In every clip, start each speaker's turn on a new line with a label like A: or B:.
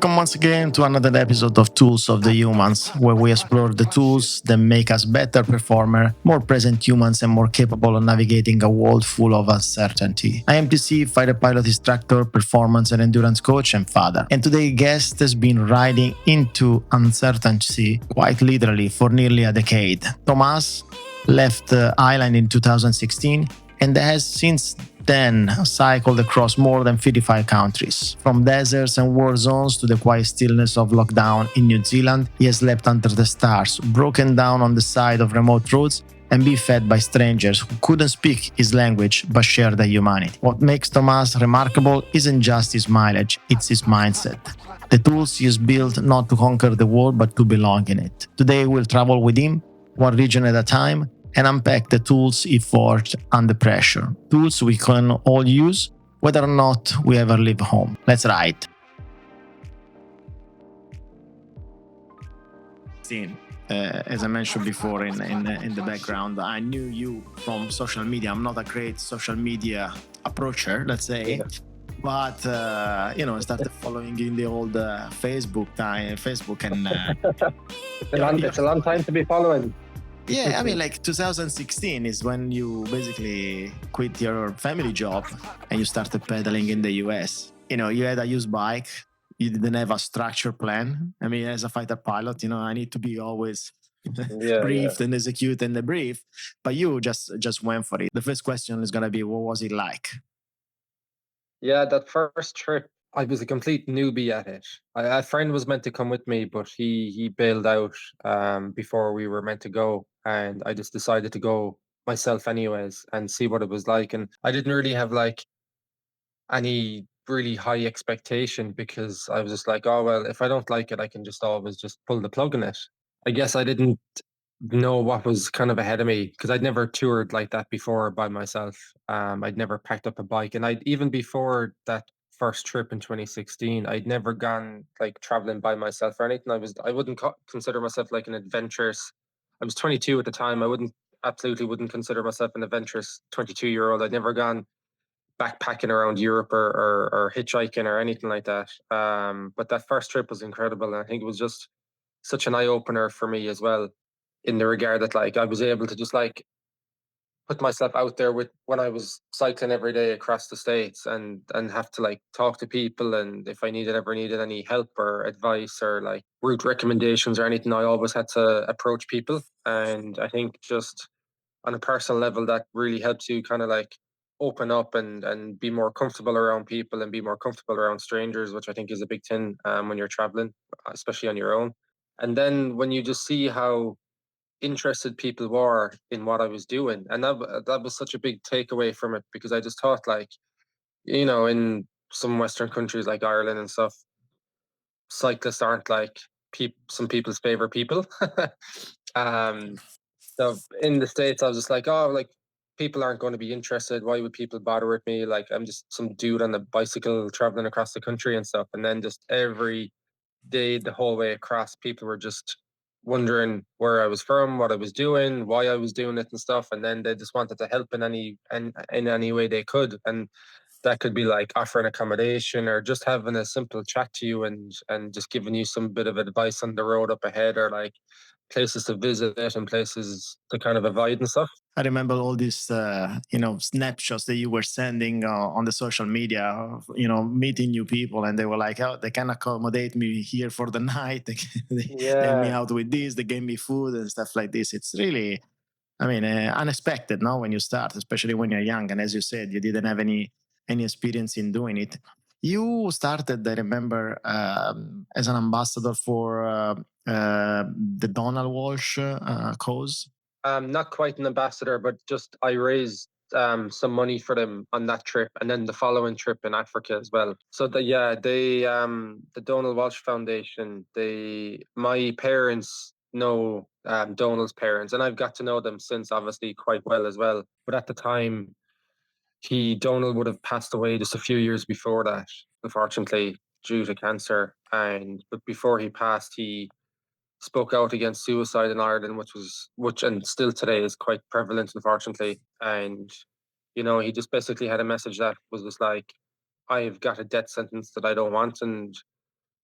A: Welcome once again to another episode of Tools of the Humans, where we explore the tools that make us better performer, more present humans, and more capable of navigating a world full of uncertainty. I am TC, fighter pilot instructor, performance and endurance coach, and father. And today's guest has been riding into uncertainty quite literally for nearly a decade. Tomas left the island in 2016 and has since then cycled across more than 55 countries. From deserts and war zones to the quiet stillness of lockdown in New Zealand, he has slept under the stars, broken down on the side of remote roads, and been fed by strangers who couldn't speak his language but shared their humanity. What makes Tomas remarkable isn't just his mileage, it's his mindset. The tools he has built not to conquer the world but to belong in it. Today we'll travel with him, one region at a time, and unpack the tools he forged under pressure. Tools we can all use, whether or not we ever leave home. Let's ride. As I mentioned before in the background, I knew you from social media. I'm not a great social media approacher, let's say. Yeah. But I started following you in the old Facebook and
B: it's a long time to be following.
A: Yeah, I mean, like 2016 is when you basically quit your family job and you started pedaling in the US. You had a used bike. You didn't have a structured plan. I mean, as a fighter pilot, I need to be always briefed and execute and debrief. But you just went for it. The first question is going to be, what was it like?
B: Yeah, that first trip, I was a complete newbie at it. A friend was meant to come with me, but he bailed out before we were meant to go. And I just decided to go myself anyways and see what it was like. And I didn't really have like any really high expectation because I was just like, oh, well, if I don't like it, I can just always just pull the plug on it. I guess I didn't know what was kind of ahead of me because I'd never toured like that before by myself. I'd never packed up a bike, and I'd even before that first trip in 2016, I'd never gone like traveling by myself or anything. I wouldn't consider myself like an adventurous. I was 22 at the time. I absolutely wouldn't consider myself an adventurous 22-year-old. I'd never gone backpacking around Europe or hitchhiking or anything like that. But that first trip was incredible, and I think it was just such an eye opener for me as well, in the regard that like I was able to just like put myself out there with when I was cycling every day across the states and have to like talk to people, and if I ever needed any help or advice or like route recommendations or anything, I always had to approach people. And I think just on a personal level that really helps you kind of like open up and be more comfortable around people and be more comfortable around strangers, which I think is a big thing when you're traveling, especially on your own. And then when you just see how interested people were in what I was doing, and that was such a big takeaway from it, because I just thought like, in some Western countries like Ireland and stuff, cyclists aren't like some people's favorite people. um, so in the States, I was just like, oh, like people aren't going to be interested. Why would people bother with me? Like I'm just some dude on a bicycle traveling across the country and stuff. And then just every day, the whole way across, people were just wondering where I was from, what I was doing, why I was doing it and stuff. And then they just wanted to help in any way they could. And that could be like offering accommodation or just having a simple chat to you and just giving you some bit of advice on the road up ahead, or like places to visit and places to kind of avoid and stuff.
A: I remember all these, snapshots that you were sending on the social media, meeting new people, and they were like, "Oh, they can accommodate me here for the night. They let me out with this. They gave me food and stuff like this." It's really, unexpected, no? When you start, especially when you're young, and as you said, you didn't have any experience in doing it. You started, I remember, as an ambassador for the Donald Walsh cause.
B: Not quite an ambassador, but just I raised some money for them on that trip, and then the following trip in Africa as well. So the Donald Walsh Foundation, my parents know Donald's parents, and I've got to know them since, obviously, quite well as well. But at the time, Donald would have passed away just a few years before that, unfortunately, due to cancer. But before he passed, he spoke out against suicide in Ireland, which and still today is quite prevalent, unfortunately. And he just basically had a message that was just like, I've got a death sentence that I don't want, and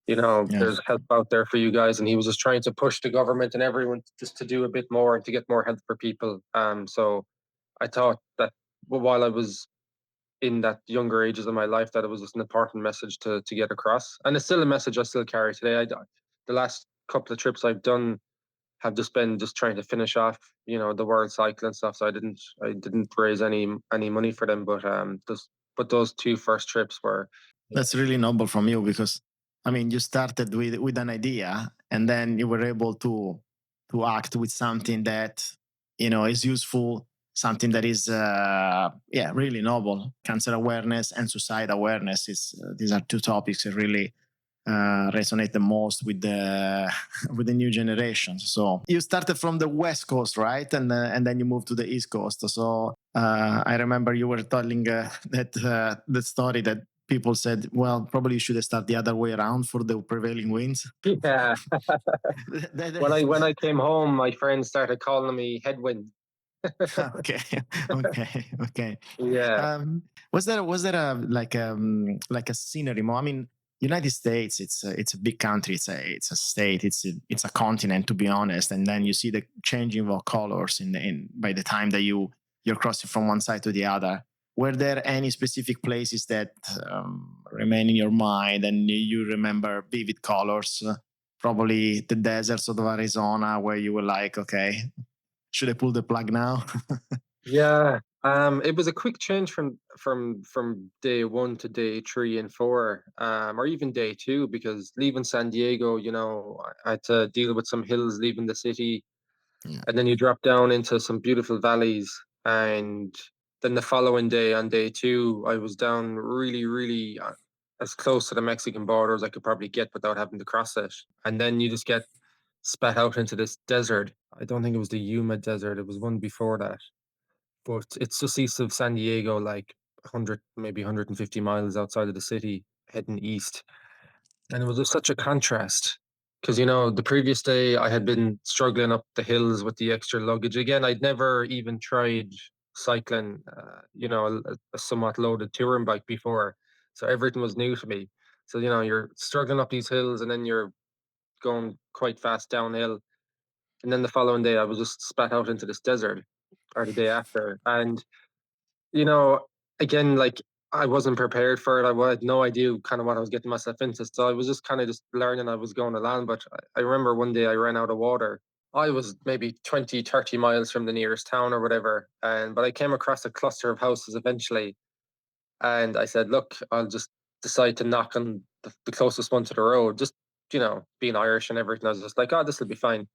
A: Yeah.
B: there's help out there for you guys. And he was just trying to push the government and everyone just to do a bit more and to get more help for people. So I thought that while I was in that younger ages of my life, that it was just an important message to get across. And it's still a message I still carry today. The last couple of trips I've done have just been just trying to finish off, the world cycle and stuff. So I didn't raise any money for them, but those two first trips were.
A: That's really noble from you because, I mean, you started with an idea and then you were able to act with something that, is useful, something that is, really noble. Cancer awareness and suicide awareness these are two topics that really resonate the most with the with the new generations. So you started from the West Coast, right, and then you moved to the East Coast. So I remember you were telling that the story that people said, well, probably you should start the other way around for the prevailing winds.
B: Yeah. When I came home, my friends started calling me Headwind.
A: Okay, okay.
B: Yeah.
A: Was there like a scenery? I mean, United States, it's a big country. It's a state. It's a continent, to be honest. And then you see the changing of colors in by the time that you're crossing from one side to the other. Were there any specific places that remain in your mind and you remember vivid colors? Probably the deserts of Arizona, where you were like, okay, should I pull the plug now?
B: Yeah. It was a quick change from day one to day three and four, or even day two, because leaving San Diego, I had to deal with some hills leaving the city,
A: Yeah.
B: and then you drop down into some beautiful valleys. And then the following day, on day two, I was down really, really as close to the Mexican border as I could probably get without having to cross it. And then you just get spat out into this desert. I don't think it was the Yuma Desert. It was one before that, but it's just east of San Diego, like 100, maybe 150 miles outside of the city, heading east. And it was just such a contrast because, the previous day I had been struggling up the hills with the extra luggage. Again, I'd never even tried cycling, a somewhat loaded touring bike before. So everything was new to me. So, you're struggling up these hills and then you're going quite fast downhill. And then the following day, I was just spat out into this desert, or the day after. And you know, again, like I wasn't prepared for it. I had no idea kind of what I was getting myself into. So I was just kind of just learning I was going along. But I remember one day I ran out of water. I was maybe 20, 30 miles from the nearest town or whatever. But I came across a cluster of houses eventually. And I said, look, I'll just decide to knock on the closest one to the road. Just, being Irish and everything. I was just like, oh, this will be fine.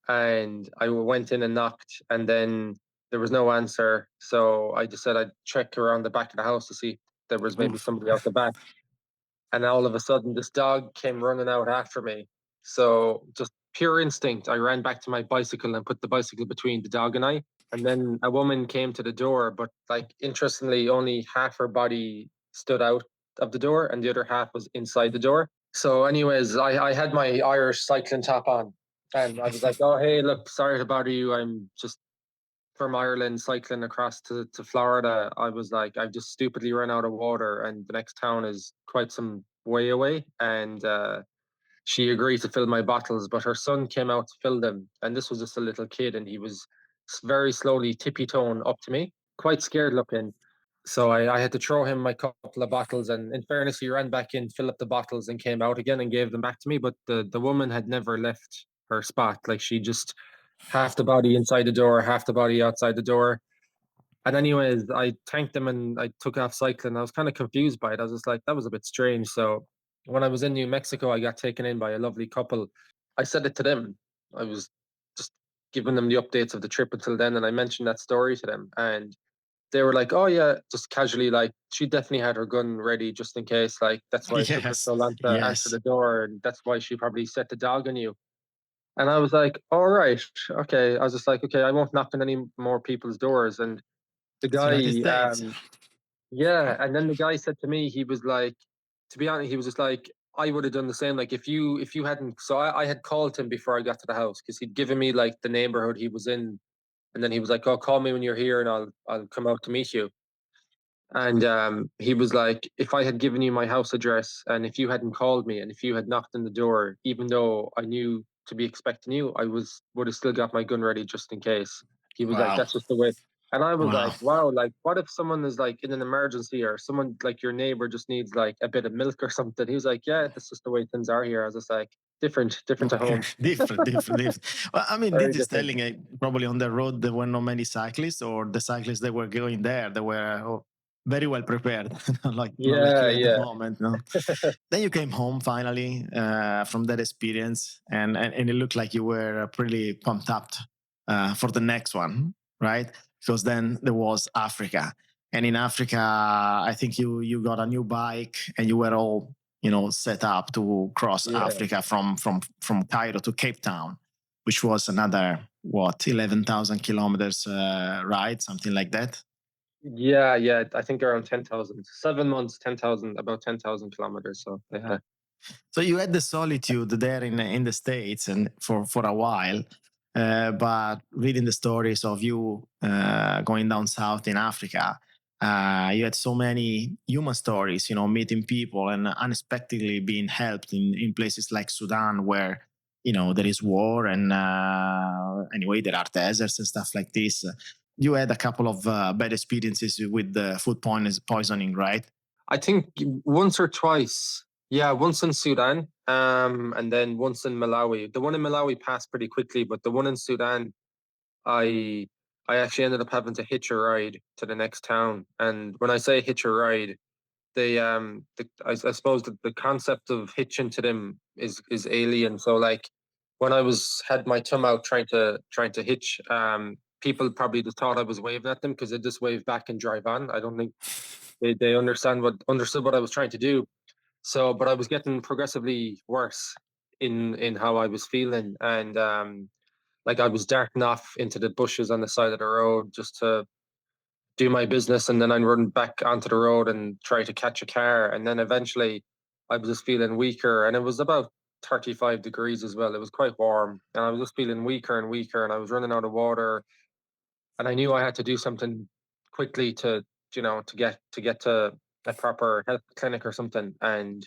B: And I went in and knocked, and then there was no answer. So I just said I'd check around the back of the house to see if there was maybe
A: Oof.
B: somebody out the back. And all of a sudden, this dog came running out after me. So just pure instinct, I ran back to my bicycle and put the bicycle between the dog and I. And then a woman came to the door, but like interestingly, only half her body stood out of the door, and the other half was inside the door. So, anyways, I had my Irish cycling top on, and I was like, "Oh, hey, look, sorry to bother you. I'm just from Ireland cycling across to Florida." I was like, "I've just stupidly run out of water, and the next town is quite some way away." And she agreed to fill my bottles, but her son came out to fill them, and this was just a little kid, and he was very slowly tippy-toeing up to me, quite scared looking. So I had to throw him my couple of bottles, and in fairness, he ran back in, filled up the bottles, and came out again and gave them back to me. But the woman had never left her spot; like she just half the body inside the door, half the body outside the door. And anyways, I thanked them and I took off cycling. I was kind of confused by it. I was just like, that was a bit strange. So when I was in New Mexico, I got taken in by a lovely couple. I said it to them. I was just giving them the updates of the trip until then, and I mentioned that story to them. And they were like, "Oh yeah," just casually, like she definitely had her gun ready just in case. Like that's why it took her
A: Yes,
B: so long to answer
A: yes.
B: the door, and that's why she probably set the dog on you. And I was like, "All right, okay." I was just like, "Okay, I won't knock on any more people's doors." And the
A: It's United
B: guy,
A: States.
B: yeah, and then the guy said to me, he was like, to be honest, he was just like, I would have done the same. Like if you hadn't, so I had called him before I got to the house because he'd given me like the neighborhood he was in, and then he was like, "Oh, call me when you're here, and I'll come out to meet you." And he was like, if I had given you my house address and if you hadn't called me and if you had knocked on the door, even though I knew to be expecting you, would have still got my gun ready just in case. He was like,
A: Wow.
B: that's just the way. And I was
A: Wow.
B: like, wow, like what if someone is like in an emergency or someone like your neighbor just needs like a bit of milk or something? He was like, yeah, that's just the way things are here. I was just like, different to
A: Okay.
B: home.
A: Different. Well, I mean,
B: Very
A: this is
B: different.
A: telling probably on the road there were not many cyclists, or the cyclists that were going there, they were very well prepared, not like
B: Yeah,
A: you at the
B: yeah.
A: moment. No. Then you came home finally from that experience, and it looked like you were pretty pumped up for the next one, right? Because then there was Africa, and in Africa, I think you got a new bike, and you were all set up to cross
B: Yeah.
A: Africa from Cairo to Cape Town, which was another 11,000 kilometers ride, something like that.
B: Yeah, yeah. I think around 10,000. 7 months, 10,000, about 10,000 kilometers. So yeah.
A: So you had the solitude there in the States and for a while, but reading the stories of you going down south in Africa, you had so many human stories, meeting people and unexpectedly being helped in places like Sudan, where there is war and anyway there are deserts and stuff like this. You had a couple of bad experiences with the food poisoning, right?
B: I think once or twice. Yeah, once in Sudan, and then once in Malawi. The one in Malawi passed pretty quickly, but the one in Sudan, I I actually ended up having to hitch a ride to the next town. And when I say hitch a ride, I suppose the concept of hitching to them is alien. So like when I had my thumb out trying to hitch, people probably just thought I was waving at them because they just wave back and drive on. I don't think they understood what I was trying to do. So, but I was getting progressively worse in how I was feeling, and like I was darting off into the bushes on the side of the road just to do my business, and then I'd run back onto the road and try to catch a car, and then eventually I was just feeling weaker, and it was about 35 degrees as well. It was quite warm, and I was just feeling weaker and weaker, and I was running out of water, and I knew I had to do something quickly to to get to a proper health clinic or something. And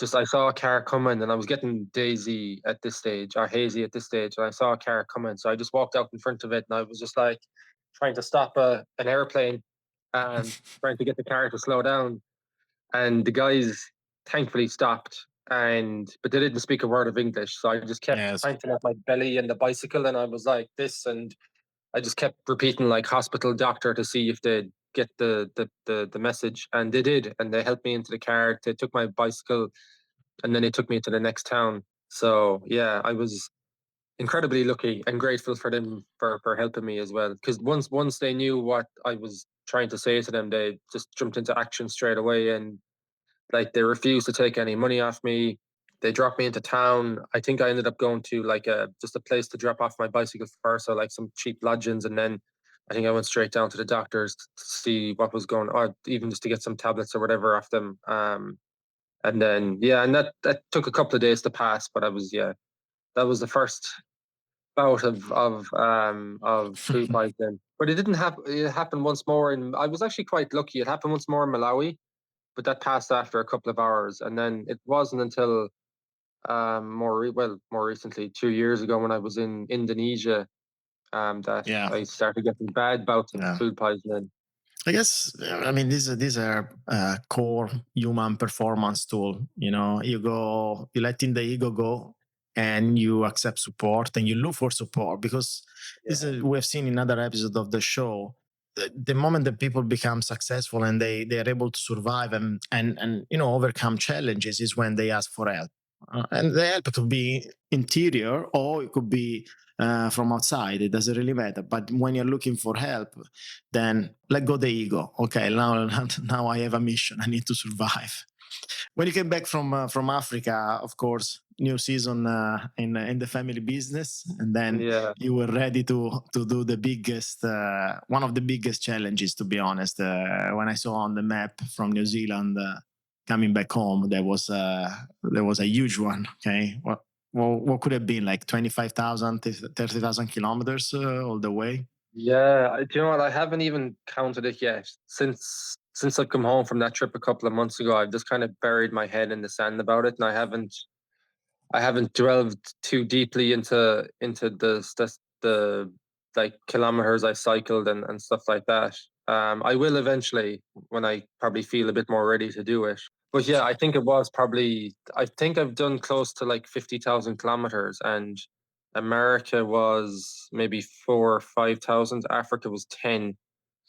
B: just I saw a car coming, and I was getting daisy at this stage or hazy at this stage, and I saw a car coming, so I just walked out in front of it, and I was just like trying to stop an airplane and trying to get the car to slow down, and the guys thankfully stopped. But they didn't speak a word of English, so I just kept
A: Yes.
B: pointing at my belly and the bicycle, and I was like this, and I just kept repeating like hospital doctor to see if they'd get the message, and they did, and they helped me into the car. They took my bicycle, and then they took me to the next town. So yeah, I was incredibly lucky and grateful for them for helping me as well. Because once they knew what I was trying to say to them, they just jumped into action straight away, and like they refused to take any money off me. They dropped me into town. I think I ended up going to like just a place to drop off my bicycle first, so like some cheap lodgings, and then I think I went straight down to the doctors to see what was going on, or even just to get some tablets or whatever off them. And then yeah, and that took a couple of days to pass, but that was the first bout of food poisoning. But it didn't happen. It happened once more, and I was actually quite lucky. It happened once more in Malawi, but that passed after a couple of hours, and then it wasn't until more recently, 2 years ago, when I was in Indonesia, that
A: Yeah.
B: I started getting bad bouts of
A: Yeah.
B: food poisoning.
A: I guess I mean these are core human performance tool. You letting the ego go, and you accept support, and you look for support because this
B: Yeah,
A: is, we have seen in other episodes of the show. The moment that people become successful and they are able to survive and overcome challenges is when they ask for help, and the help could be interior or it could be from outside. It doesn't really matter. But when you're looking for help, then let go the ego. Okay, now I have a mission. I need to survive. When you came back from Africa, of course, new season in the family business, and then
B: yeah,
A: you were ready to do the biggest, one of the biggest challenges. To be honest, when I saw on the map from New Zealand coming back home, there was a huge one. Okay, what could have been like 25,000, 30,000 kilometers all the way?
B: yeah. Do you know what? I haven't even counted it yet. since I've come home from that trip a couple of months ago, I've just kind of buried my head in the sand about it, and I haven't delved too deeply into the like kilometers I cycled and stuff like that. I will eventually when I probably feel a bit more ready to do it. But yeah, I think it was probably I think I've done close to like 50,000 kilometers, and America was maybe 4 or 5,000. Africa was 10.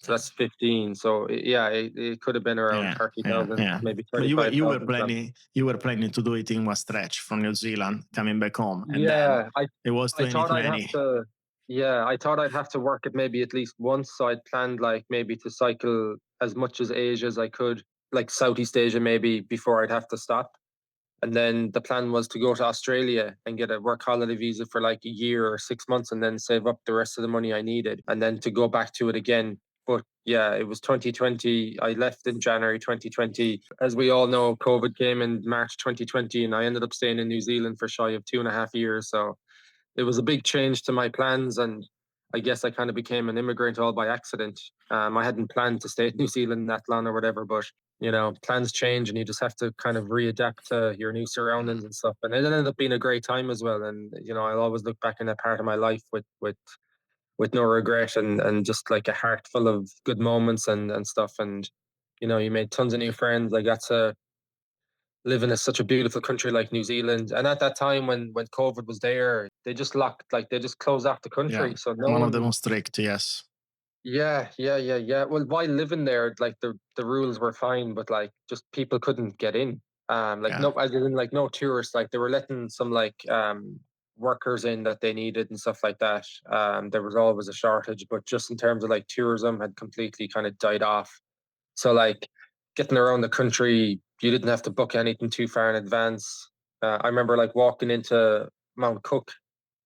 B: So that's 15. So yeah, it could have been around
A: Yeah, yeah,
B: 30,000,
A: yeah.
B: maybe
A: But you were
B: 35,000.
A: planning to do it in one stretch from New Zealand coming back home, and then
B: Yeah, I
A: it was
B: I thought I'd have
A: 2020.
B: to. Yeah, I thought I'd have to work it maybe at least once. So I'd planned like maybe to cycle as much as Asia as I could, like Southeast Asia maybe before I'd have to stop. And then the plan was to go to Australia and get a work holiday visa for like a year or 6 months and then save up the rest of the money I needed and then to go back to it again. But yeah, it was 2020. I left in January 2020. As we all know, COVID came in March 2020, and I ended up staying in New Zealand for shy of 2.5 years. So it was a big change to my plans, and I guess I kind of became an immigrant all by accident. I hadn't planned to stay in New Zealand that long or whatever, but plans change, and you just have to kind of readapt to your new surroundings and stuff. And it ended up being a great time as well. And I'll always look back in that part of my life with no regret, and just like a heart full of good moments and stuff. And you made tons of new friends. I got to live in such a beautiful country like New Zealand. And at that time when COVID was there, they just closed off the
A: Yeah,
B: country. So no
A: one of the
B: one,
A: most strict. Yes.
B: yeah. Well, while living there, like the rules were fine, but like just people couldn't get in. Like
A: Yeah.
B: no, as in like no tourists. Like they were letting some like workers in that they needed and stuff like that. There was always a shortage, but just in terms of like tourism had completely kind of died off. So like getting around the country, you didn't have to book anything too far in advance. I remember like walking into Mount Cook,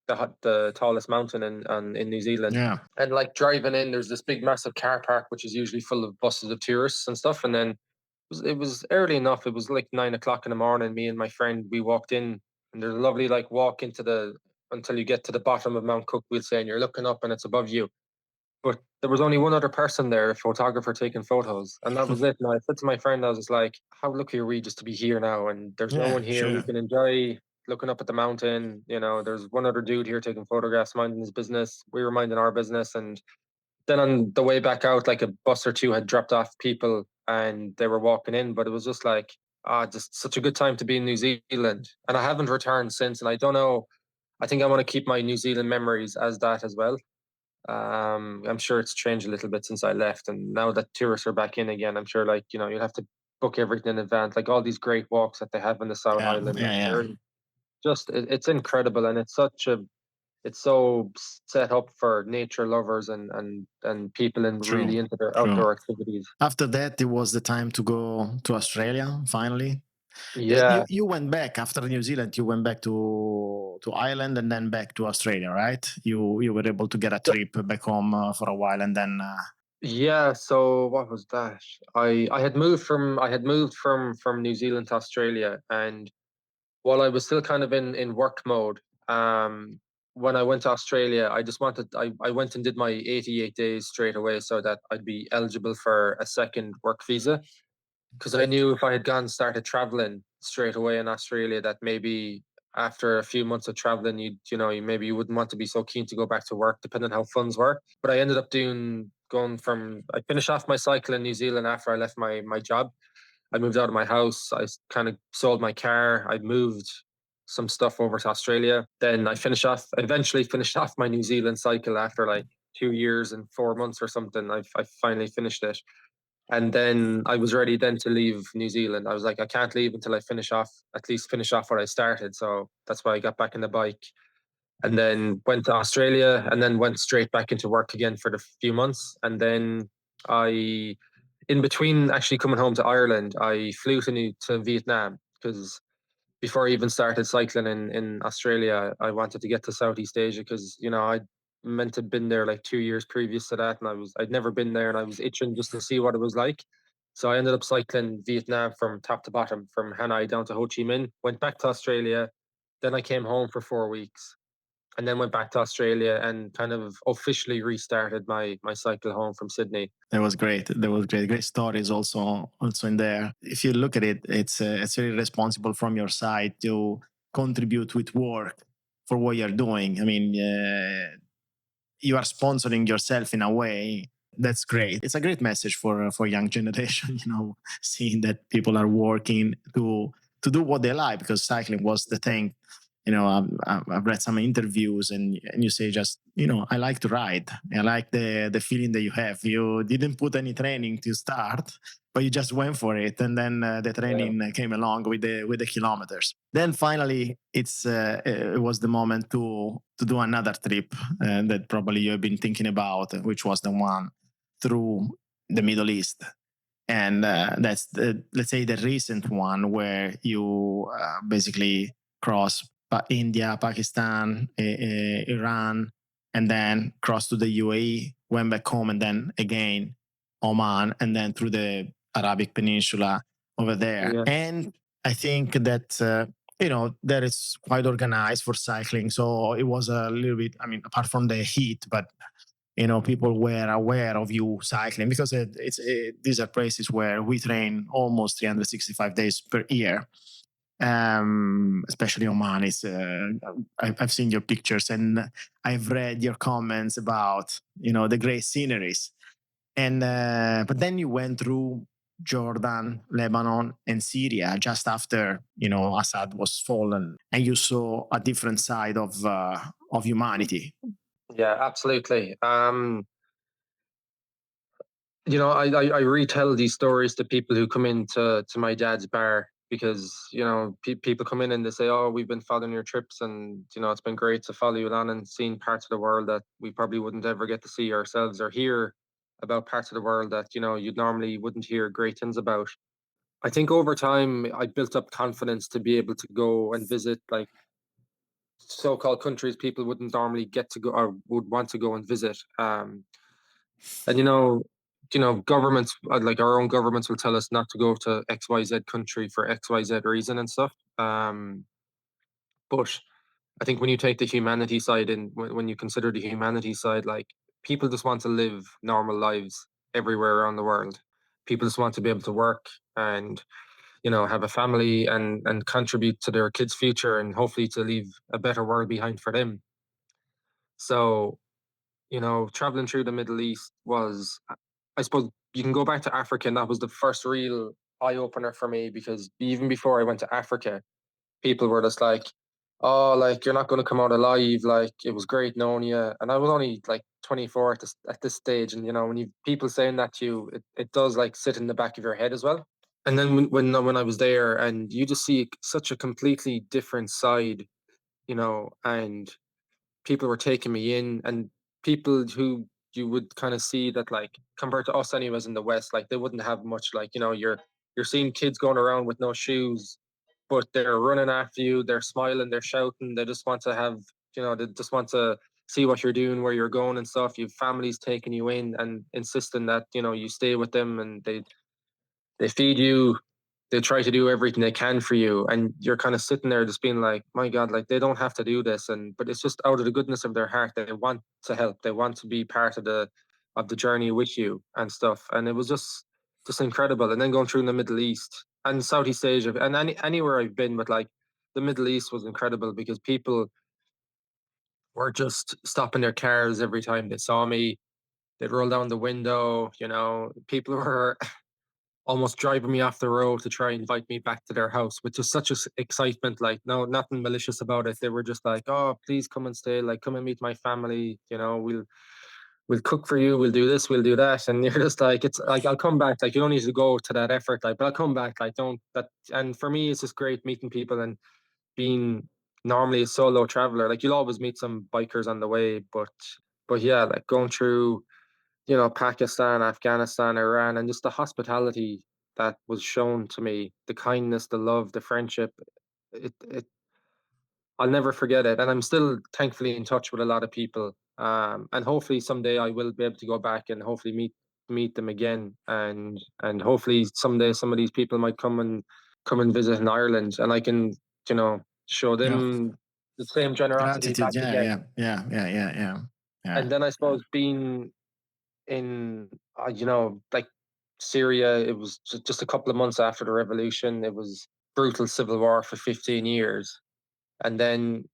B: the tallest mountain in New Zealand,
A: Yeah.
B: and like driving in. There's this big massive car park which is usually full of buses of tourists and stuff. And then it was early enough. It was like 9 o'clock in the morning. Me and my friend, we walked in, and there's a lovely like walk into the until you get to the bottom of Mount Cook. We'll say, and you're looking up, and it's above you. But there was only one other person there, a photographer taking photos, and that was it. And I said to my friend, I was just like, "How lucky are we just to be here now? And there's no
A: Yeah.
B: one here. We
A: Sure.
B: can enjoy looking up at the mountain. There's one other dude here taking photographs, minding his business. We were minding our business." And then on the way back out, like a bus or two had dropped off people, and they were walking in. But it was just like, just such a good time to be in New Zealand. And I haven't returned since, and I don't know. I think I want to keep my New Zealand memories as that as well. I'm sure it's changed a little bit since I left, and now that tourists are back in again, I'm sure like you'll have to book everything in advance, like all these great walks that they have in the South
A: Yeah.
B: Island.
A: Yeah.
B: Like
A: Yeah.
B: they're just it's incredible, and it's so set up for nature lovers and people and
A: True.
B: really into their
A: True.
B: outdoor activities.
A: After that, it was the time to go to Australia. Finally,
B: Yeah,
A: you went back after New Zealand. You went back to Ireland and then back to Australia, right? You were able to get a trip back home for a while, and then
B: yeah. So what was that? I had moved from New Zealand to Australia, and while I was still kind of in work mode, when I went to Australia, I went and did my 88 days straight away so that I'd be eligible for a second work visa. Because I knew if I had gone started traveling straight away in Australia, that maybe after a few months of traveling, you wouldn't want to be so keen to go back to work, depending on how funds were. But I ended up I finished off my cycle in New Zealand after I left my job. I moved out of my house. I kind of sold my car. I moved some stuff over to Australia. Then eventually finished off my New Zealand cycle after like 2 years and 4 months or something. I finally finished it. And then I was ready then to leave New Zealand. I was like, I can't leave until at least finish off what I started. So that's why I got back in the bike and then went to Australia and then went straight back into work again for the few months. And then I, in between actually coming home to Ireland, I flew to Vietnam because before I even started cycling in Australia, I wanted to get to Southeast Asia because I meant to have been there like 2 years previous to that, and I'd never been there, and I was itching just to see what it was like. So I ended up cycling Vietnam from top to bottom, from Hanoi down to Ho Chi Minh. Went back to Australia, then I came home for 4 weeks, and then went back to Australia and kind of officially restarted my cycle home from Sydney.
A: That was great. That was great. Great stories also in there. If you look at it, it's really responsible from your side to contribute with work for what you're doing. I mean, you are sponsoring yourself in a way that's great. It's a great message for young generation. Seeing that people are working to do what they like, because cycling was the thing. I've read some interviews, and you say just, I like to ride. I like the feeling that you have. You didn't put any training to start, but you just went for it, and then the training came along with the kilometers. Then finally, it was the moment to do another trip that probably you've been thinking about, which was the one through the Middle East. And that's let's say the recent one, where you basically cross India, Pakistan, Iran, and then cross to the UAE, went back home, and then again Oman, and then through the Arabic Peninsula over there.
B: Yeah.
A: And I think that that is quite organized for cycling. So it was a little bit, I mean, apart from the heat, but people were aware of you cycling, because these are places where we train almost 365 days per year. Especially Oman. I've seen your pictures, and I've read your comments about the great sceneries. And but then you went through Jordan, Lebanon, and Syria just after Assad was fallen, and you saw a different side of humanity.
B: Yeah, absolutely. I retell these stories to people who come into my dad's bar, because people come in and they say, "Oh, we've been following your trips, and it's been great to follow you on and seeing parts of the world that we probably wouldn't ever get to see ourselves, or hear about parts of the world that you normally wouldn't hear great things about." I think over time I built up confidence to be able to go and visit like so-called countries people wouldn't normally get to go or would want to go and visit. And governments, like our own governments, will tell us not to go to XYZ country for XYZ reason and stuff. But I think when you take the humanity side, and when you consider the humanity side, like, people just want to live normal lives everywhere around the world. People just want to be able to work and have a family and contribute to their kids' future, and hopefully to leave a better world behind for them. So traveling through the Middle East was, I suppose, you can go back to Africa, and that was the first real eye opener for me, because even before I went to Africa, people were just like, "Oh, like, you're not going to come out alive. Like, it was great knowing you." And I was only like 24 at this stage. And, when you people saying that to you, it does like sit in the back of your head as well. And then when I was there, and you just see such a completely different side, and people were taking me in, and people who you would kind of see that, like, compared to us anyways in the West, like, they wouldn't have much, like, you're seeing kids going around with no shoes, but they're running after you, they're smiling, they're shouting, they just want to have, they just want to see what you're doing, where you're going and stuff. You've families taking you in and insisting that you stay with them, and they feed you, they try to do everything they can for you, and you're kind of sitting there just being like, my God, like, they don't have to do this, but it's just out of the goodness of their heart. They want to help, they want to be part of the journey with you and stuff. And it was just incredible. And then going through the Middle East and Southeast Asia, and anywhere I've been, but like the Middle East was incredible, because people were just stopping their cars every time they saw me. They'd roll down the window, people were almost driving me off the road to try and invite me back to their house, with just such a excitement. Like, no, nothing malicious about it. They were just like, "Oh, please come and stay. Like, come and meet my family. We'll cook for you. We'll do this. We'll do that." And you're just like, it's like, I'll come back. Like, you don't need to go to that effort. Like, but I'll come back. Like, don't that. And for me, it's just great meeting people, and being normally a solo traveler. Like, you'll always meet some bikers on the way, but yeah, like, going through Pakistan, Afghanistan, Iran, and just the hospitality that was shown to me, the kindness, the love, the friendship. It I'll never forget it. And I'm still thankfully in touch with a lot of people. And hopefully someday I will be able to go back and hopefully meet them again. And hopefully someday some of these people might come and visit in Ireland, and I can, show
A: Yeah.
B: them the same generosity
A: Gratitude.
B: back
A: Yeah,
B: again.
A: yeah, yeah, yeah, yeah, yeah, yeah,
B: And then I
A: yeah.
B: suppose being in, like Syria, it was just a couple of months after the revolution. It was brutal civil war for 15 years. And then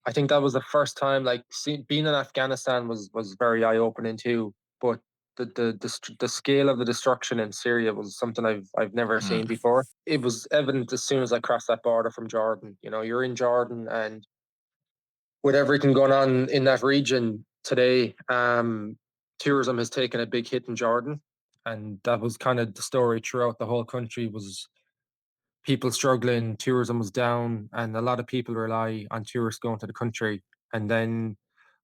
B: I think that was the first time, like, being in Afghanistan was very eye opening too. But the scale of the destruction in Syria was something I've never seen
A: Mm.
B: before. It was evident as soon as I crossed that border from Jordan. You're in Jordan, and with everything going on in that region today, tourism has taken a big hit in Jordan, and that was kind of the story throughout the whole country. Was people struggling, tourism was down, and a lot of people rely on tourists going to the country. And then,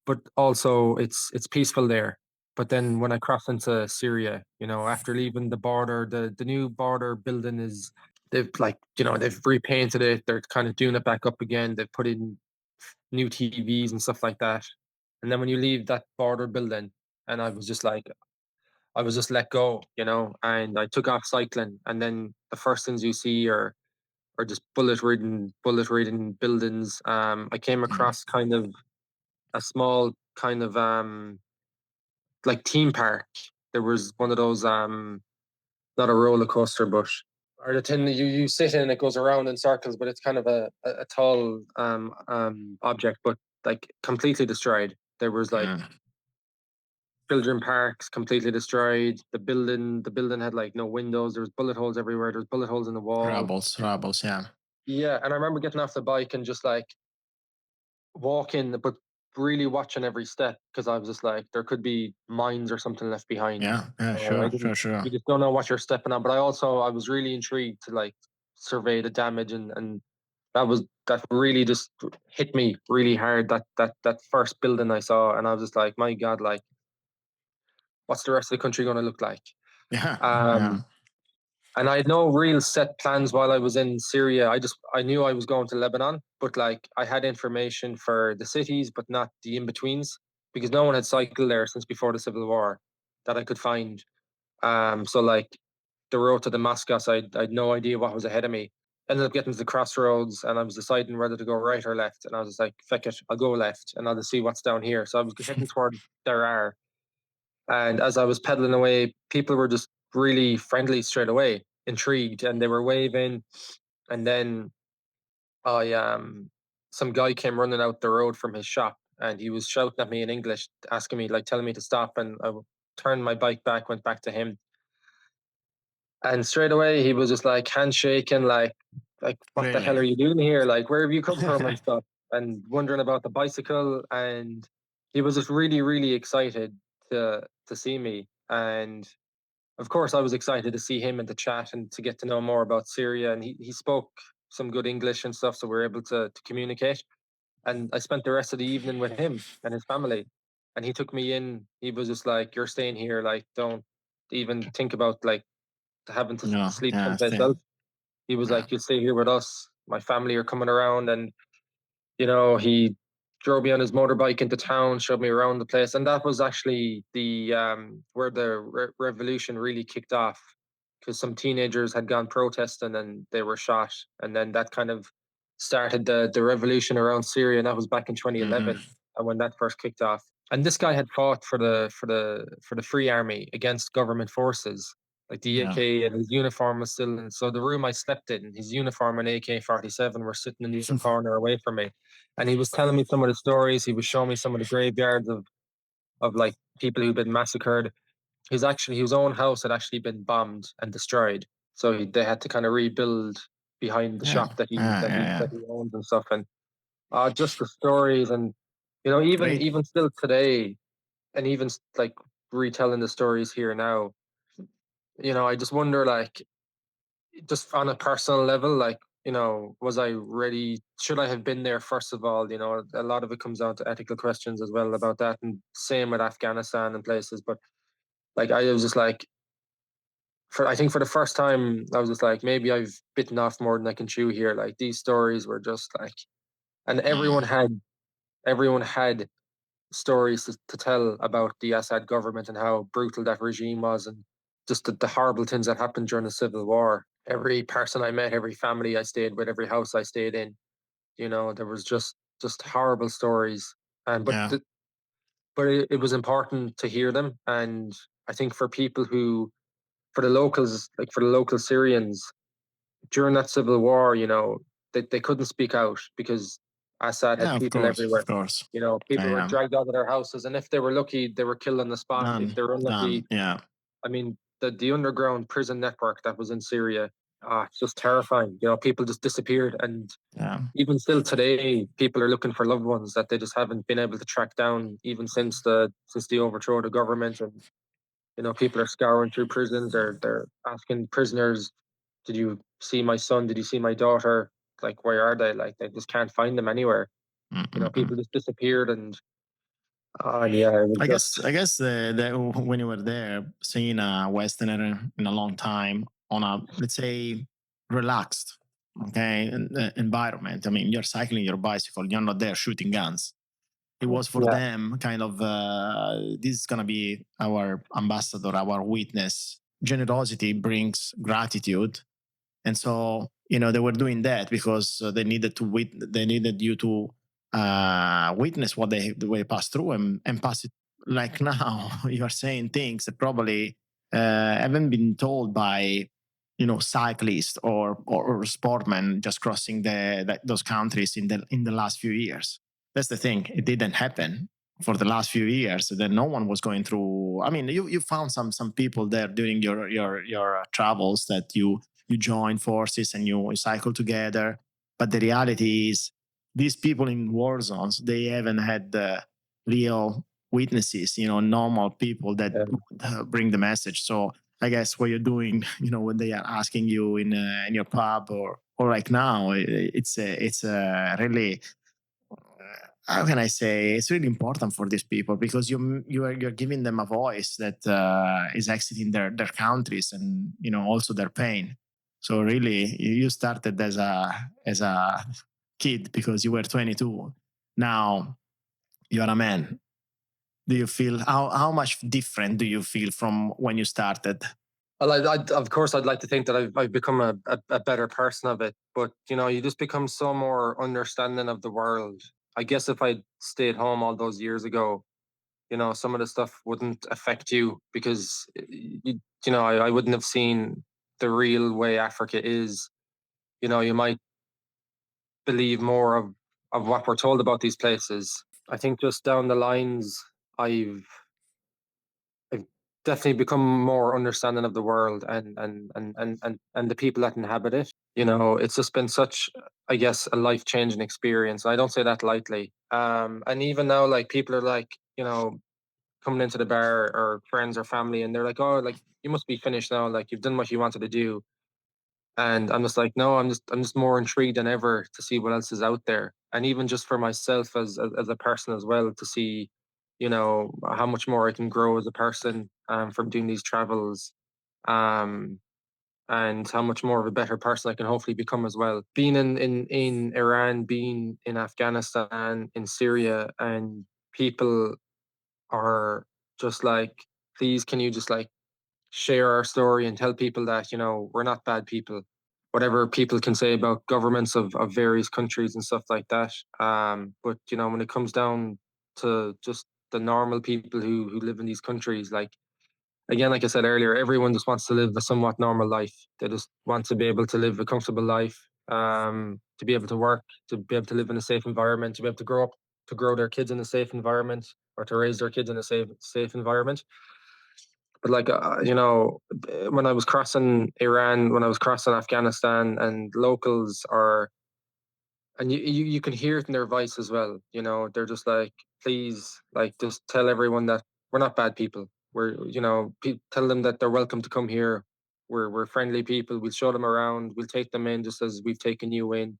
B: but also it's peaceful there. But then when I crossed into Syria, after leaving the border, the new border building is, they've repainted it. They're kind of doing it back up again. They've put in new TVs and stuff like that. And then when you leave that border building, and I was just let go, and I took off cycling. And then the first things you see are just bullet ridden buildings. I came
A: Mm.
B: across kind of a small kind of like theme park. There was one of those not a roller coaster, but or the thing that you sit in, it goes around in circles, but it's kind of a tall object, but like completely destroyed. There was like
A: Mm.
B: children parks completely destroyed. The building had like no windows. There was bullet holes everywhere. There was bullet holes in the wall.
A: Rebels, rebels. Yeah,
B: Yeah, and I remember getting off the bike and just like walking, but really watching every step, because I was just like, there could be mines or something left behind.
A: yeah, yeah.
B: I
A: Sure,
B: didn't.
A: sure, sure.
B: You just don't know what you're stepping on. But I was really intrigued to like survey the damage, and that really just hit me really hard. That first building I saw, and I was just like, my God, like, what's the rest of the country going to look like?
A: Yeah, yeah.
B: Um, and I had no real set plans while I was in Syria. I knew I was going to Lebanon, but like I had information for the cities, but not the in betweens, because no one had cycled there since before the civil war that I could find. So like the road to Damascus, I'd no idea what was ahead of me. Ended up getting to the crossroads, and I was deciding whether to go right or left. And I was just like, "Feck it, I'll go left, and I'll just see what's down here." So I was heading toward Darar, and as I was pedaling away, people were just really friendly straight away, intrigued, and they were waving. And then I some guy came running out the road from his shop, and he was shouting at me in English, asking me, like, telling me to stop. And I turned my bike back, went back to him, and straight away he was just like handshaking, like what the hell
A: Really.
B: are you doing here? Like, where have you come from and stuff, and wondering about the bicycle. And he was just really, really excited to see me. And of course, I was excited to see him and to chat and to get to know more about Syria. And he spoke some good English and stuff, so we were able to communicate. And I spent the rest of the evening with him and his family. And he took me in. He was just like, "You're staying here. Like, don't even think about like having to
A: No,
B: sleep
A: yeah,
B: someplace
A: still.
B: else." He was
A: Yeah.
B: like, "You'll stay here with us. My family are coming around." And he drove me on his motorbike into town, showed me around the place, and that was actually the where the revolution really kicked off, because some teenagers had gone protesting and they were shot, and then that kind of started the revolution around Syria, and that was back in 2011,
A: Hmm.
B: and when that first kicked off. And this guy had fought for the Free Army against government forces, like the
A: Yeah.
B: AK, and his uniform was still in. So the room I slept in, his uniform and AK-47 were sitting in the other corner away from me. And he was telling me some of the stories. He was showing me some of the graveyards of like people who'd been massacred. His own house had actually been bombed and destroyed. So they had to kind of rebuild behind the
A: Yeah.
B: shop that he
A: Yeah.
B: that
A: Yeah.
B: he
A: Yeah.
B: that he owns and stuff. And just the stories. And even
A: Great.
B: even still today, and even like retelling the stories here now, I just wonder, like, just on a personal level, like, was I ready? Should I have been there first of all? A lot of it comes down to ethical questions as well about that, and same with Afghanistan and places. But like, I was just like, I think for the first time, I was just like, maybe I've bitten off more than I can chew here. Like, these stories were just like, and
A: Mm.
B: everyone had stories to tell about the Assad government and how brutal that regime was, and just the horrible things that happened during the civil war. Every person I met, every family I stayed with, every house I stayed in, there was just just horrible stories. And
A: Yeah.
B: but it was important to hear them. And I think for people who, for the locals, like for the local Syrians during that civil war, they couldn't speak out because Assad
A: Yeah,
B: had
A: of
B: people
A: course, of
B: everywhere.
A: course.
B: People were
A: Yeah.
B: dragged out of their houses, and if they were lucky, they were killed on the spot. If
A: Done.
B: they were
A: Done.
B: unlucky,
A: Yeah.
B: I mean, the underground prison network that was in Syria, it's just terrifying. People just disappeared, and
A: Yeah.
B: even still today, people are looking for loved ones that they just haven't been able to track down, even since the overthrow of the government. And people are scouring through prisons. They're asking prisoners, "Did you see my son? Did you see my daughter? Like, where are they? Like, they just can't find them anywhere."
A: Mm-mm-mm.
B: People just disappeared, and yeah, it was just
A: I guess when you were there, seeing a Westerner in a long time on a, let's say, relaxed, okay, environment. I mean, you're cycling your bicycle. You're not there shooting guns. It was for
B: yeah,
A: them kind of this is gonna be our ambassador, our witness. Generosity brings gratitude, and so they were doing that because they needed they needed you to witness what they passed through and pass it. Like now you are saying things that probably haven't been told by cyclists or sportmen just crossing those countries in the last few years. That's the thing, it didn't happen for the last few years. Then no one was going through. I mean, you found some people there during your travels that you join forces and you cycle together. But the reality is, these people in war zones, they haven't had the real witnesses, normal people that bring the message. So I guess what you're doing, when they are asking you in your pub or like now, it's a really how can I say, it's really important for these people because you're giving them a voice that is exiting their countries and also their pain. So really, you started as a kid because you were 22. Now you are a man. Do you feel how much different do you feel from when you started?
B: well, of course, I'd like to think that I've become a better person of it, but you just become so more understanding of the world. I guess if I'd stayed home all those years ago, some of the stuff wouldn't affect you because I wouldn't have seen the real way Africa is. You might believe more of what we're told about these places. I think just down the lines, I've I've definitely become more understanding of the world and the people that inhabit it. It's just been such, I guess, a life changing experience. I don't say that lightly. And even now, like people are like, coming into the bar or friends or family, and they're like, "Oh, like you must be finished now. Like you've done what you wanted to do." And I'm just like, no, I'm just more intrigued than ever to see what else is out there, and even just for myself as a person as well, to see, how much more I can grow as a person from doing these travels, um, and how much more of a better person I can hopefully become as well. Being in Iran, being in Afghanistan, in Syria, and people are just like, please, can you just like share our story and tell people that we're not bad people, whatever people can say about governments of various countries and stuff like that. But when it comes down to just the normal people who live in these countries, like again, like I said earlier, everyone just wants to live a somewhat normal life. They just want to be able to live a comfortable life, to be able to work, to be able to live in a safe environment, to be able to grow up, to grow their kids in a safe environment, or to raise their kids in a safe environment. But like when I was crossing Iran, when I was crossing Afghanistan, and locals are, and you can hear it in their voice as well. They're just like, please, like just tell everyone that we're not bad people. We're tell them that they're welcome to come here. We're friendly people. We'll show them around. We'll take them in just as we've taken you in.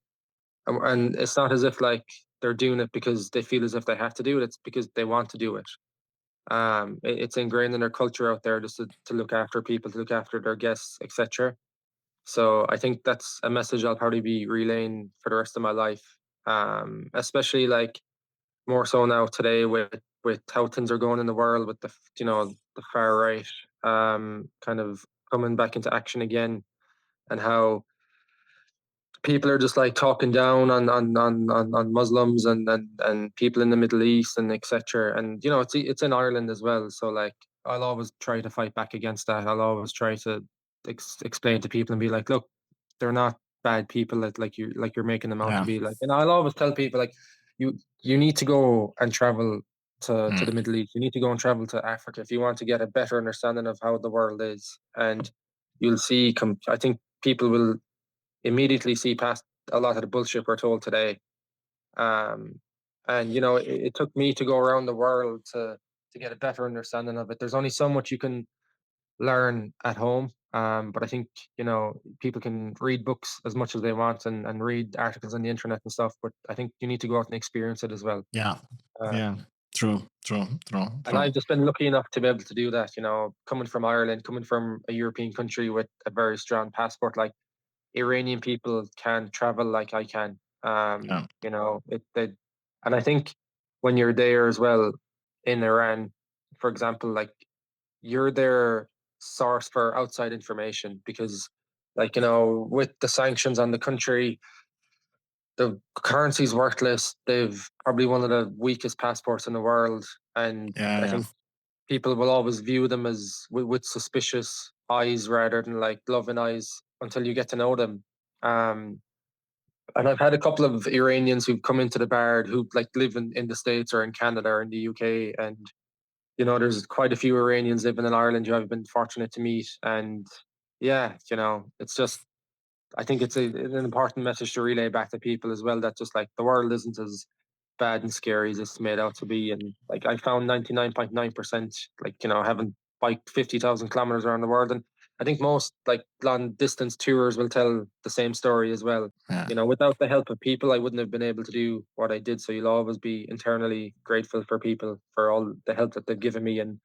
B: And it's not as if like they're doing it because they feel as if they have to do it. It's because they want to do it. It's ingrained in their culture out there just to look after people, to look after their guests, etc. So I think that's a message I'll probably be relaying for the rest of my life. Especially like more so now today with how things are going in the world with the far right kind of coming back into action again, and how people are just like talking down on Muslims and people in the Middle East and etc. And you know, it's in Ireland as well. So like, I'll always try to fight back against that. I'll always try to explain to people and be like, look, they're not bad people that like you're making them out to be. Like, and I'll always tell people like, you need to go and travel to the Middle East. You need to go and travel to Africa if you want to get a better understanding of how the world is, and you'll see. I think people will immediately see past a lot of the bullshit we're told today. Um, and you know, it took me to go around the world to get a better understanding of it. There's only so much you can learn at home. But I think, you know, people can read books as much as they want and read articles on the internet and stuff, but I think you need to go out and experience it as well.
A: Yeah.
B: Um,
A: True.
B: And I've just been lucky enough to be able to do that, you know, coming from Ireland, coming from a European country with a very strong passport. Like, Iranian people can travel like I can. You know, and I think when you're there as well in Iran, for example, like, you're their source for outside information because, like, you know, with the sanctions on the country, the currency's worthless. They've probably one of the weakest passports in the world, and I think people will always view them as with suspicious eyes rather than like loving eyes until you get to know them. Um, and I've had a couple of Iranians who've come into the bar who like live in the States or in Canada or in the UK. And, you know, there's quite a few Iranians living in Ireland who I've been fortunate to meet. And yeah, you know, it's just, I think it's an important message to relay back to people as well, that just like the world isn't as bad and scary as it's made out to be. And like, I found 99.9%, like, you know, having biked 50,000 kilometers around the world. And I think most like long distance tours will tell the same story as well. You know, without the help of people, I wouldn't have been able to do what I did. So you'll always be internally grateful for people for all the help that they've given me. And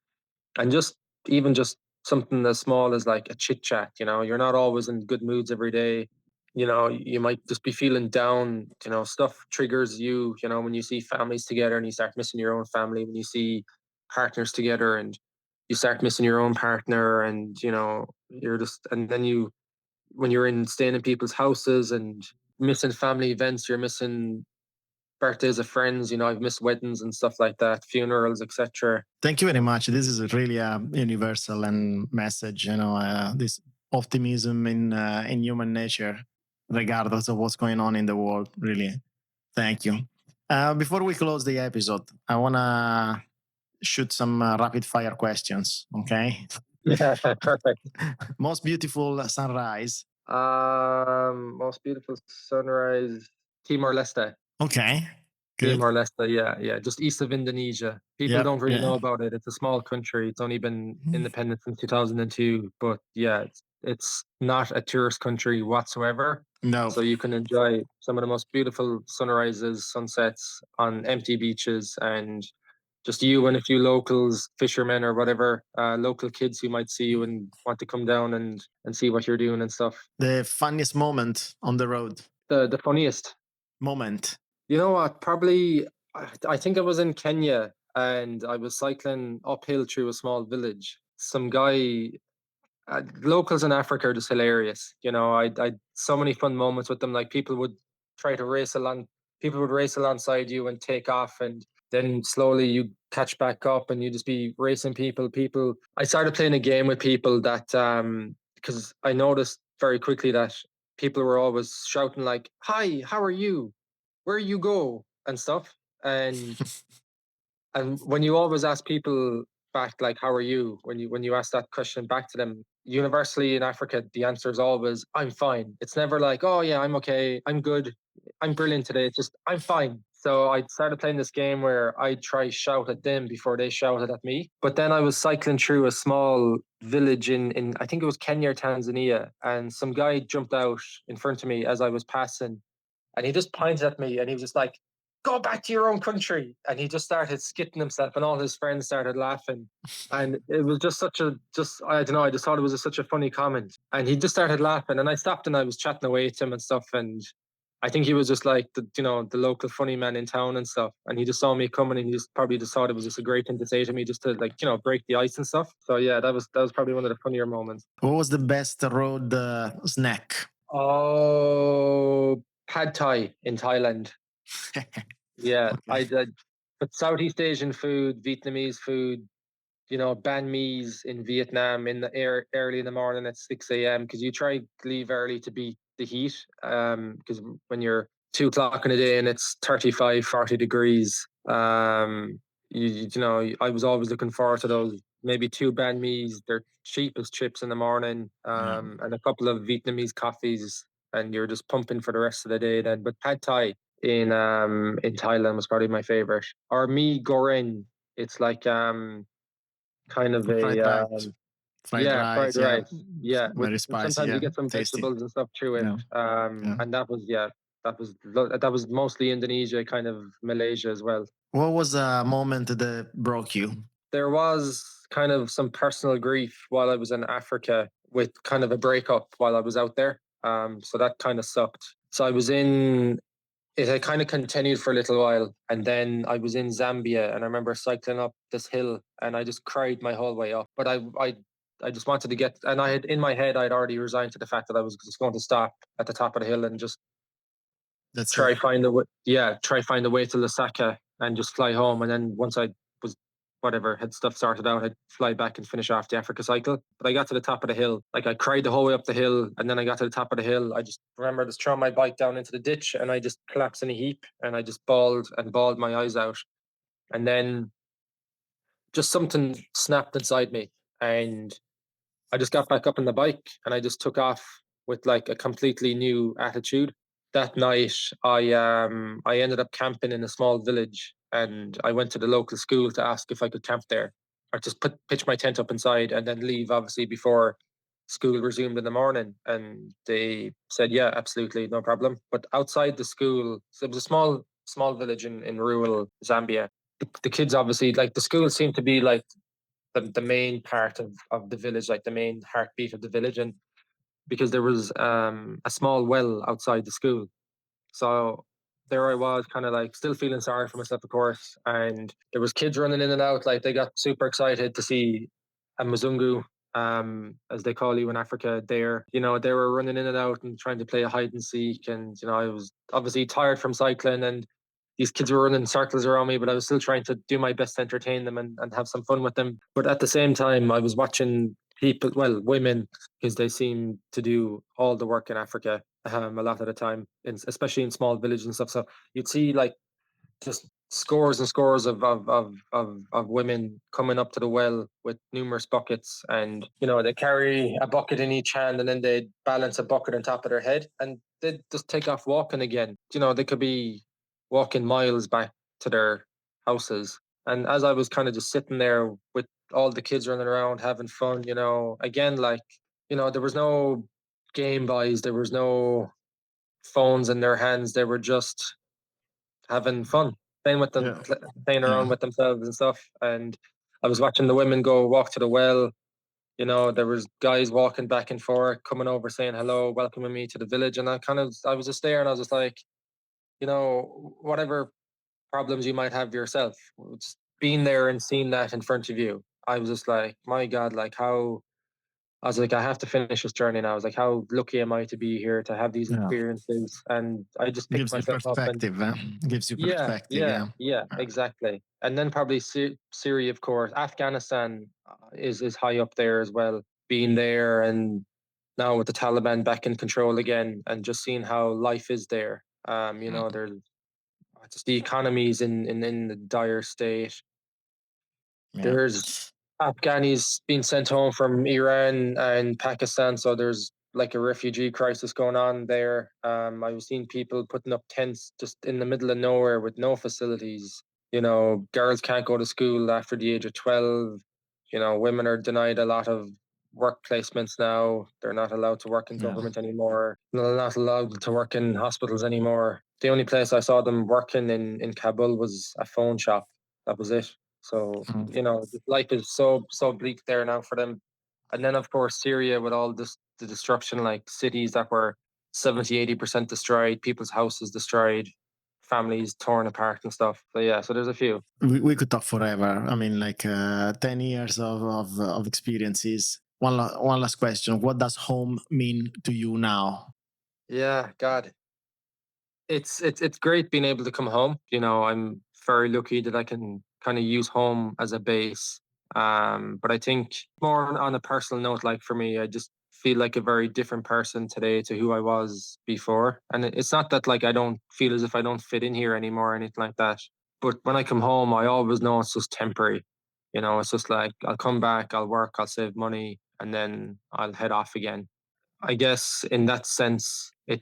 B: just even just something as small as like a chit chat, you know, you're not always in good moods every day. You know, you might just be feeling down, you know, stuff triggers you, you know, when you see families together and you start missing your own family, when you see partners together and you start missing your own partner, and, you know, you're just, and then when you're staying in people's houses and missing family events, you're missing birthdays of friends, you know, I've missed weddings and stuff like that, funerals, etc.
A: Thank you very much. This is really a universal and message, you know, this optimism in human nature, regardless of what's going on in the world. Really, thank you. Before we close the episode, I wanna shoot some rapid fire questions. Okay.
B: Yeah, perfect.
A: Most beautiful sunrise.
B: Most beautiful sunrise, Timor-Leste.
A: Okay. Good.
B: Timor-Leste, yeah, just east of Indonesia. People don't really know about it. It's a small country. It's only been independent since 2002, but yeah, it's not a tourist country whatsoever.
A: No.
B: So you can enjoy some of the most beautiful sunrises, sunsets on empty beaches, and just you and a few locals, fishermen or whatever, local kids who might see you and want to come down and see what you're doing and stuff.
A: The funniest moment on the road.
B: The funniest
A: moment.
B: You know what? Probably, I think I was in Kenya and I was cycling uphill through a small village. Some guy, locals in Africa are just hilarious. You know, I so many fun moments with them. Like, people would try to race along, people would race alongside you and take off, and then slowly you catch back up and you just be racing people. I started playing a game with people that, because I noticed very quickly that people were always shouting like, "Hi, how are you? Where you go?" and stuff. And when you always ask people back like, "How are you?" when you ask that question back to them, universally in Africa the answer is always, "I'm fine." It's never like, "Oh yeah, I'm okay, I'm good, I'm brilliant today." It's just, "I'm fine." So I started playing this game where I try shout at them before they shouted at me. But then I was cycling through a small village in I think it was Kenya or Tanzania, and some guy jumped out in front of me as I was passing, and he just pointed at me and he was just like, "Go back to your own country." And he just started skitting himself and all his friends started laughing. And it was just I don't know, I just thought it was such a funny comment. And he just started laughing and I stopped and I was chatting away to him and stuff. And I think he was just like the local funny man in town and stuff. And he just saw me coming and he just probably just thought it was just a great thing to say to me, just to like, break the ice and stuff. So yeah, that was probably one of the funnier moments.
A: What was the best road snack?
B: Oh, pad Thai in Thailand. Yeah,
A: Okay.
B: I did. But Southeast Asian food, Vietnamese food, banh mi's in Vietnam in the early in the morning at 6 a.m. because you try to leave early to beat the heat. Because when you're 2 o'clock in the day and it's 35, 40 degrees, I was always looking forward to those. Maybe two banh mi's, they're cheap as chips in the morning,
A: Yeah.
B: and a couple of Vietnamese coffees, and you're just pumping for the rest of the day then. But pad Thai in Thailand was probably my favorite. Or mee goreng. It's like kind of
A: Fried
B: a
A: rice. Fried
B: yeah, fried
A: rice. Yeah.
B: rice. Yeah, with
A: Very spicy.
B: sometimes you
A: Yeah.
B: get some
A: Tasty.
B: vegetables and stuff through it.
A: Yeah. Yeah.
B: And that was mostly Indonesia, kind of Malaysia as well.
A: What was a moment that broke you?
B: There was kind of some personal grief while I was in Africa with kind of a breakup while I was out there. So that kind of sucked. So I was in it had kind of continued for a little while, and then I was in Zambia, and I remember cycling up this hill, and I just cried my whole way up. But I just wanted to get, and I had in my head I'd already resigned to the fact that I was just going to stop at the top of the hill and just
A: That's
B: try
A: it.
B: find a way, yeah, try find a way to Lusaka and just fly home. And then once I was whatever had stuff sorted out, I'd fly back and finish off the Africa cycle. But I got to the top of the hill, like I cried the whole way up the hill, and then I got to the top of the hill. I just remember just throwing my bike down into the ditch, and I just collapsed in a heap, and I just bawled and bawled my eyes out. And then just something snapped inside me, and I just got back up on the bike, and I just took off with like a completely new attitude. That night, I ended up camping in a small village, and I went to the local school to ask if I could camp there, or just pitch my tent up inside, and then leave obviously before school resumed in the morning. And they said, yeah, absolutely, no problem. But outside the school, so it was a small village in rural Zambia. The kids obviously like the school seemed to be like the main part of the village, like the main heartbeat of the village. And because there was a small well outside the school. So there I was, kind of like still feeling sorry for myself, of course. And there was kids running in and out, like they got super excited to see a Mzungu, as they call you in Africa. There, they were running in and out and trying to play a hide and seek. And I was obviously tired from cycling, and these kids were running circles around me, but I was still trying to do my best to entertain them and have some fun with them. But at the same time, I was watching people, well, women, because they seem to do all the work in Africa, a lot of the time, especially in small villages and stuff. So you'd see like just scores and scores of women coming up to the well with numerous buckets, and they carry a bucket in each hand, and then they balance a bucket on top of their head, and they just take off walking again. They could be walking miles back to their houses. And as I was kind of just sitting there with all the kids running around having fun, again, like, there was no Game Boys, there was no phones in their hands. They were just having fun, playing with them,
A: Yeah.
B: playing around
A: Yeah.
B: with themselves and stuff. And I was watching the women go walk to the well. There was guys walking back and forth, coming over, saying hello, welcoming me to the village. And I was just there, and I was just like, whatever problems you might have yourself, just being there and seeing that in front of you, I was just like, my God, like how. I was like, I have to finish this journey now. I was like, how lucky am I to be here to have these
A: Yeah.
B: experiences? And I just picked
A: Gives you
B: myself up and
A: perspective. Gives you
B: yeah,
A: perspective.
B: yeah,
A: Yeah.
B: yeah,
A: Yeah.
B: exactly. And then probably Syria, of course. Afghanistan is high up there as well. Being there, and now with the Taliban back in control again, and just seeing how life is there. There's just the economy's in the dire state.
A: Yeah.
B: There's Afghanis being sent home from Iran and Pakistan, so there's like a refugee crisis going on there. I was seeing people putting up tents just in the middle of nowhere with no facilities. Girls can't go to school after the age of 12. Women are denied a lot of work placements now. They're not allowed to work in
A: Yeah.
B: government anymore. They're not allowed to work in hospitals anymore. The only place I saw them working in Kabul was a phone shop. That was it. So,
A: Mm.
B: life is so bleak there now for them. And then, of course, Syria with all this, the destruction, like cities that were 70-80% destroyed, people's houses destroyed, families torn apart and stuff. So, yeah, so there's a few.
A: We could talk forever. I mean, like 10 years of experiences. One last question. What does home mean to you now?
B: Yeah, God, it's great being able to come home. I'm very lucky that I can kind of use home as a base. But I think more on a personal note, like for me, I just feel like a very different person today to who I was before. And it's not that like I don't feel as if I don't fit in here anymore or anything like that. But when I come home, I always know it's just temporary. It's just like I'll come back, I'll work, I'll save money, and then I'll head off again. I guess in that sense, it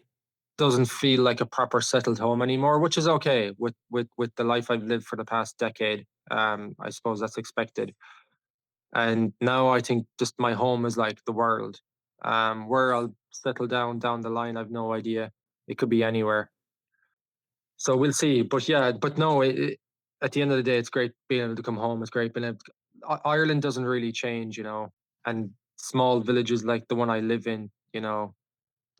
B: doesn't feel like a proper settled home anymore, which is okay with the life I've lived for the past decade. I suppose that's expected. And now I think just my home is like the world. Where I'll settle down the line, I've no idea. It could be anywhere. So we'll see. But yeah, but no, at the end of the day, it's great being able to come home. It's great being able Ireland doesn't really change, and small villages like the one I live in,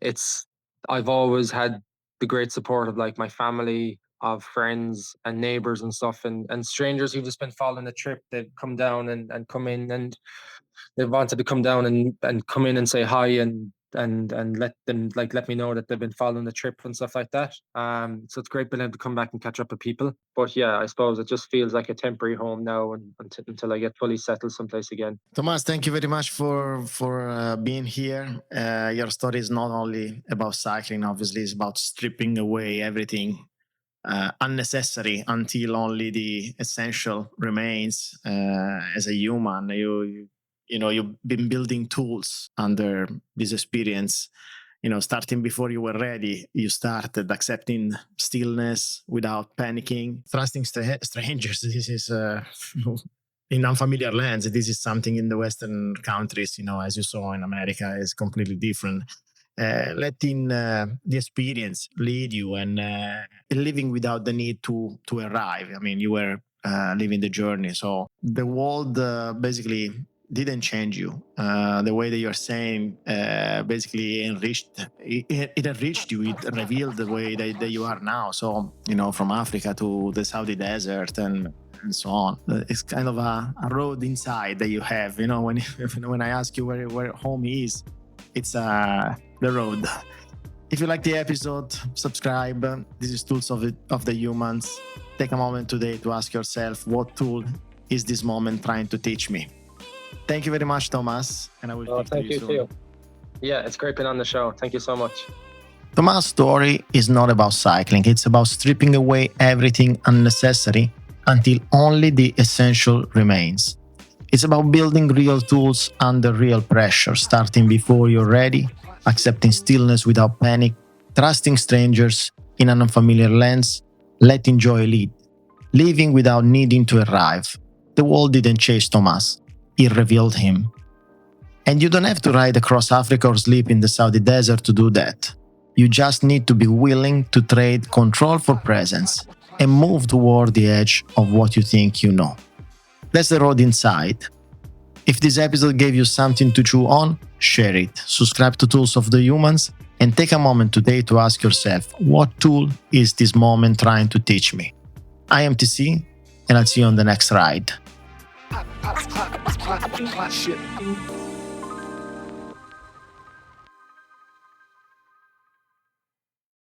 B: it's I've always had the great support of like my family, of friends and neighbors and stuff, and strangers who've just been following the trip. They've come down and come in, and they've wanted to come down and come in and say hi, and let me know that they've been following the trip and stuff like that. So it's great being able to come back and catch up with people. But yeah, I suppose it just feels like a temporary home now, and until I get fully settled someplace again.
A: Tomas, thank you very much for being here. Your story is not only about cycling, obviously, it's about stripping away everything unnecessary until only the essential remains. As a human, you've been building tools under this experience. Starting before you were ready, you started accepting stillness without panicking, trusting strangers. This is in unfamiliar lands. This is something in the Western countries, as you saw in America, is completely different. Letting the experience lead you, and living without the need to arrive. I mean, you were living the journey. So the world basically didn't change you. The way that you're saying basically it enriched you. It revealed the way that you are now. So, from Africa to the Saudi desert and so on. It's kind of a road inside that you have. When I ask you where home is, it's the road. If you like the episode, subscribe. This is Tools of the Humans. Take a moment today to ask yourself, what tool is this moment trying to teach me? Thank you very much, Tomas, and I will speak to you soon.
B: Too. Yeah, it's great being on the show. Thank you so much.
A: Tomas' story is not about cycling. It's about stripping away everything unnecessary until only the essential remains. It's about building real tools under real pressure, starting before you're ready, accepting stillness without panic, trusting strangers in an unfamiliar lands, letting joy lead, living without needing to arrive. The world didn't chase Tomas. It revealed him. And you don't have to ride across Africa or sleep in the Saudi desert to do that. You just need to be willing to trade control for presence and move toward the edge of what you think you know. That's the road inside. If this episode gave you something to chew on, share it, subscribe to Tools of the Humans, and take a moment today to ask yourself, what tool is this moment trying to teach me? I am TC, and I'll see you on the next ride.